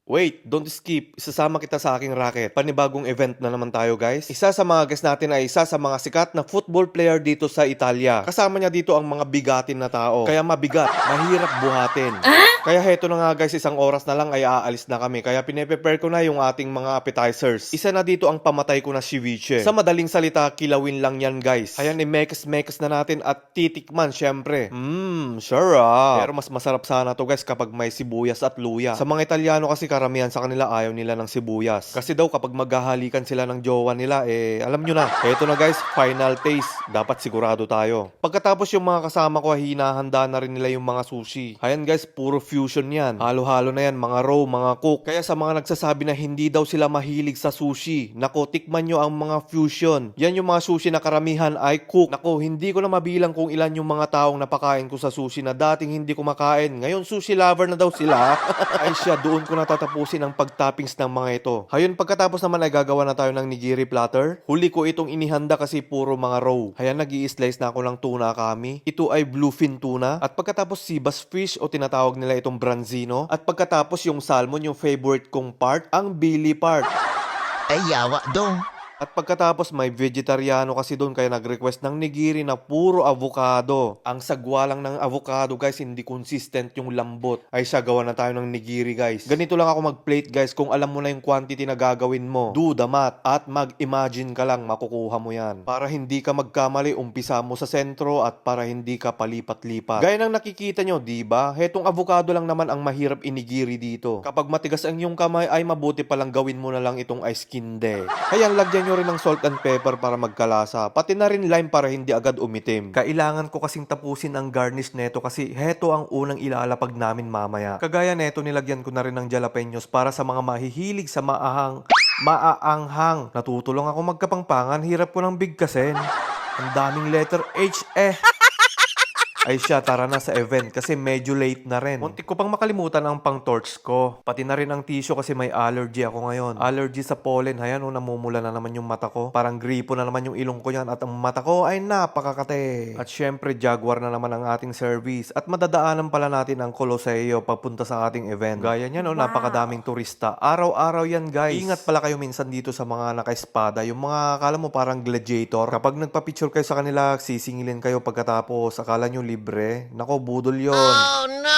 Wait, don't skip. Isasama kita sa aking racket. Panibagong event na naman tayo, guys. Isa sa mga guest natin ay isa sa mga sikat na football player dito sa Italia. Kasama niya dito ang mga bigatin na tao. Kaya mabigat, mahirap buhatin. Kaya heto na nga guys, isang oras na lang ay aalis na kami. Kaya pine-prepare ko na yung ating mga appetizers. Isa na dito ang pamatay ko na ceviche. Sa madaling salita, kilawin lang yan guys. Ayan, i-mekes-mekes na natin at titikman syempre. Sure ah. Pero mas masarap sana to guys kapag may sibuyas at luya. Sa mga Italiano kasi karamihan sa kanila ayaw nila ng sibuyas. Kasi daw kapag maghahalikan sila ng jowa nila, alam nyo na. Eto na guys, final taste. Dapat sigurado tayo. Pagkatapos yung mga kasama ko, hinahanda na rin nila yung mga sushi. Ayan guys, puro fusion yan. Halo-halo na yan, mga raw, mga cook. Kaya sa mga nagsasabi na hindi daw sila mahilig sa sushi, nako, tikman nyo ang mga fusion. Yan yung mga sushi na karamihan ay cook. Nako, hindi ko na mabilang kung ilan yung mga taong napakain ko sa sushi na dating hindi kumakain. Ngayon sushi lover na daw sila. Ay siya, doon ko natatapusin ang pagtoppings ng mga ito. Hayun, pagkatapos naman ay gagawa na tayo ng nigiri platter. Huli ko itong inihanda kasi puro mga raw. Hayan, nag-i-slice na ako ng tuna kami. Ito ay bluefin tuna. At pagkatapos sibas fish o tinatawag nila itong branzino. At pagkatapos yung salmon, yung favorite kong part, ang belly part. Ay, yawa dong. At pagkatapos may vegetariano kasi doon kaya nag-request ng nigiri na puro avocado. Ang sagwa lang ng avocado guys, hindi consistent yung lambot. Ay siya, gawa na tayo ng nigiri guys. Ganito lang ako mag-plate guys, kung alam mo na yung quantity na gagawin mo. Do the math at mag-imagine ka lang, makukuha mo yan. Para hindi ka magkamali, umpisa mo sa sentro at para hindi ka palipat-lipat. Gaya ng nakikita nyo, diba? Hetong avocado lang naman ang mahirap inigiri dito. Kapag matigas ang iyong kamay ay mabuti palang gawin mo na lang itong ice kinde. Kaya lagyan nyo rin ng salt and pepper para magkalasa. Pati na rin lime para hindi agad umitim. Kailangan ko kasing tapusin ang garnish neto kasi heto ang unang ilalapag namin mamaya. Kagaya neto, nilagyan ko na rin ng jalapenos para sa mga mahihilig sa maaanghang. Natutulong ako magkapangpangan, hirap ko ng bigkasin. Ang daming letter H Ay siya, tara na sa event kasi medyo late na rin. Muntik ko pang makalimutan ang pang torch ko. Pati na rin ang tissue kasi may allergy ako ngayon. Allergy sa pollen. Ayan, namumula na naman yung mata ko. Parang gripo na naman yung ilong ko yan. At ang mata ko ay napakakate. At syempre, Jaguar na naman ang ating service. At madadaanan pala natin ang Colosseo papunta sa ating event. Gaya niyan, napakadaming turista. Araw-araw yan, guys. Ingat pala kayo minsan dito sa mga naka-espada. Yung mga, akala mo parang gladiator. Kapag nagpa-picture kayo sa kanila, sisingilin kayo pagkatapos. Akala nyo libre. Nako, budol yon. Oh no!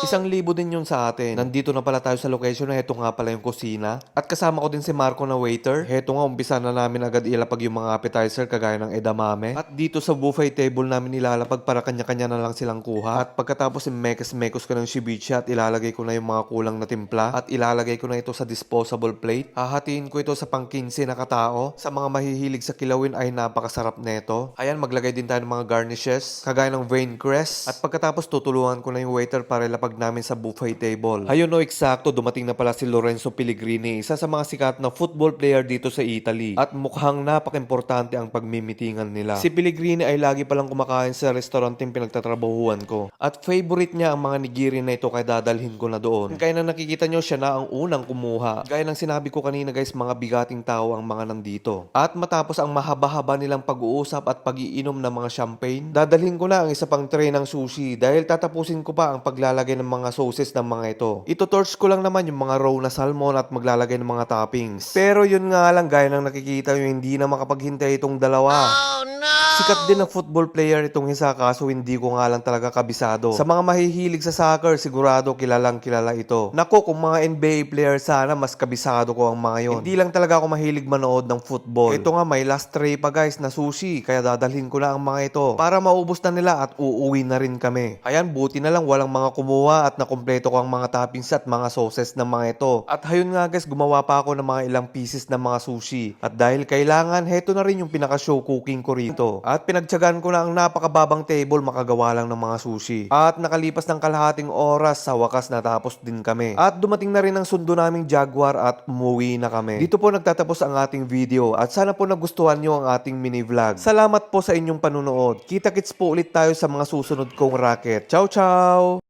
1,000 din yun sa atin. Nandito na pala tayo sa location na heto nga pala yung kusina. At kasama ko din si Marco na waiter. Heto nga, umpisa na namin agad ilapag yung mga appetizer kagaya ng edamame. At dito sa buffet table namin ilalapag para kanya-kanya na lang silang kuha. At pagkatapos mekes-mekos ko ng ceviche at ilalagay ko na yung mga kulang na timpla. At ilalagay ko na ito sa disposable plate. Hahatiin ko ito sa pang 15 na katao. Sa mga mahihilig sa kilawin ay napakasarap neto. Ayan, maglagay din tayo ng mga garnishes kagaya ng vein crest. At pagkatapos tutulungan ko na yung waiter para ilapag namin sa buffet table. Ayun, eksakto, dumating na pala si Lorenzo Pellegrini, isa sa mga sikat na football player dito sa Italy. At mukhang napaka-importante ang pagmimitingan nila. Si Pellegrini ay lagi palang kumakain sa restaurant yung pinagtatrabahuan ko. At favorite niya ang mga nigiri na ito kaya dadalhin ko na doon. Kaya na nakikita nyo, siya na ang unang kumuha. Gaya ng sinabi ko kanina guys, mga bigating tao ang mga nandito. At matapos ang mahaba-haba nilang pag-uusap at pag-iinom ng mga champagne, dadalhin ko na ang isa pang tray ng sushi dahil tatapusin ko pa ang paglalagay ng mga sauces ng mga ito. Ito-torch ko lang naman yung mga raw na salmon at maglalagay ng mga toppings. Pero yun nga lang, gaya ng nakikita nyo, hindi na makapaghintay itong dalawa. Oh no! Sikat din na football player itong isa kaso hindi ko nga lang talaga kabisado. Sa mga mahihilig sa soccer, sigurado kilalang kilala ito. Nako, kung mga NBA player sana, mas kabisado ko ang mga yon. Hindi lang talaga ako mahilig manood ng football. Ito nga, may last tray pa guys na sushi, kaya dadalhin ko na ang mga ito para maubos na nila at uuwi na rin kami. Ayan, buti na lang walang mga kumuha at nakumpleto ko ang mga toppings at mga sauces ng mga ito. At hayun nga guys, gumawa pa ako ng mga ilang pieces ng mga sushi. At dahil kailangan, heto na rin yung pinaka-show cooking ko rito. At pinagtyagaan ko na ang napakababang table makagawa lang ng mga sushi. At nakalipas ng kalahating oras, sa wakas natapos din kami. At dumating na rin ang sundo naming Jaguar at umuwi na kami. Dito po nagtatapos ang ating video at sana po nagustuhan nyo ang ating mini vlog. Salamat po sa inyong panunood. Kita-kits po ulit tayo sa mga susunod kong racket. Ciao, ciao!